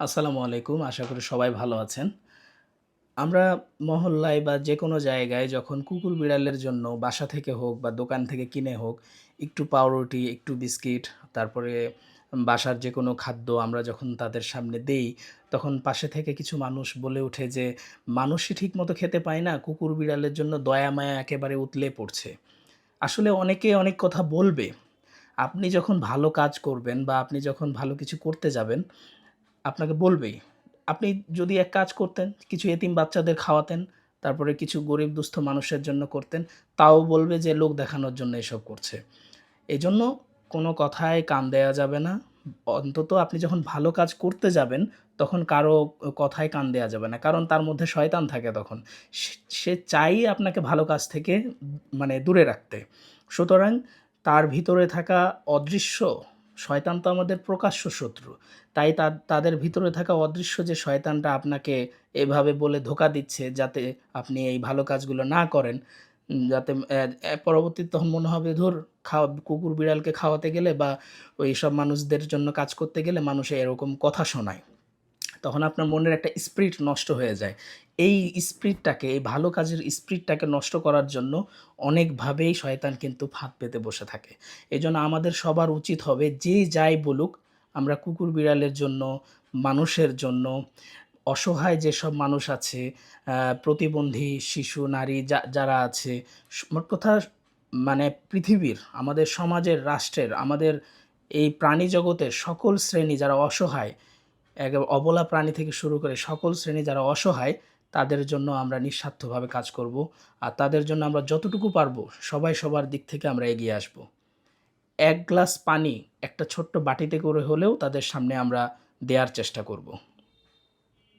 আসসালামু আলাইকুম। আশা করি সবাই ভালো আছেন। আমরা মহল্লায় বা যেকোনো জায়গায় যখন কুকুর বিড়ালের জন্য বাসা থেকে হোক বা দোকান থেকে কিনে হোক, একটু পাউরুটি, একটু বিস্কিট, তারপরে বাসার যেকোনো খাদ্য আমরা যখন তাদের সামনে দেই, তখন পাশে থেকে কিছু মানুষ বলে ওঠে যে, "মানুষই ঠিকমতো খেতে পায় না, কুকুর বিড়ালের জন্য দয়া মায়া একেবারে উতলে পড়ছে।" আসলে অনেকে অনেক কথা বলবে। আপনি যখন ভালো কাজ করবেন বা আপনি যখন ভালো কিছু করতে যাবেন আপনাকে বলবেই। আপনি যদি এক কাজ করতেন, কিছু এতিম বাচ্চাদের খাওয়াতেন, তারপরে কিছু গরিব দুস্থ মানুষের জন্য করতেন, তাও বলবে যে লোক দেখানোর জন্য এসব করছে। এজন্য কোনো কথায় কান দেয়া যাবে না। অন্তত আপনি যখন ভালো কাজ করতে যাবেন, তখন কারো কথায় কান দেয়া যাবে না। কারণ তার মধ্যে শয়তান থাকে তখন। সে সে চায়ই আপনাকে ভালো কাজ থেকে মানে দূরে রাখতে। সুতরাং তার ভিতরে থাকা অদৃশ্য শয়তান তো আমাদের প্রকাশ্য শত্রু। তাই তাদের ভিতরে থাকা অদৃশ্য যে শয়তানটা আপনাকে এভাবে বলে ধোঁকা দিচ্ছে যাতে আপনি এই ভালো কাজগুলো না করেন, যাতে পরবর্তীতে তখন মনে হবে ধুর কুকুর বিড়ালকে খাওয়াতে গেলে বা ওইসব মানুষদের জন্য কাজ করতে গেলে মানুষে এরকম কথা শোনায়। তখন আপনার মনের একটা স্পিরিট নষ্ট হয়ে যায়। এই স্পিরিটটাকে, এই ভালো কাজের স্পিরিটটাকে নষ্ট করার জন্য অনেকভাবেই শয়তান কিন্তু ফাঁদ পেতে বসে থাকে। এজন্য আমাদের সবার উচিত হবে যে যাই বলুক, আমরা কুকুর বিড়ালের জন্য, মানুষের জন্য, অসহায় যেসব মানুষ আছে, প্রতিবন্ধী শিশু, নারী যারা আছে, মোট কথা মানে পৃথিবীর, আমাদের সমাজের, রাষ্ট্রের, আমাদের এই প্রাণী জগতের সকল শ্রেণী যারা অসহায়, অবলা প্রাণী থেকে শুরু করে সকল শ্রেণী যারা অসহায়, তাদের জন্য আমরা নিঃস্বার্থভাবে কাজ করব। আর তাদের জন্য আমরা যতটুকু পারবো সবাই সবার দিক থেকে আমরা এগিয়ে আসব। ১ গ্লাস পানি একটা ছোট্ট বাটিতে করে হলেও তাদের সামনে আমরা দেয়ার চেষ্টা করব।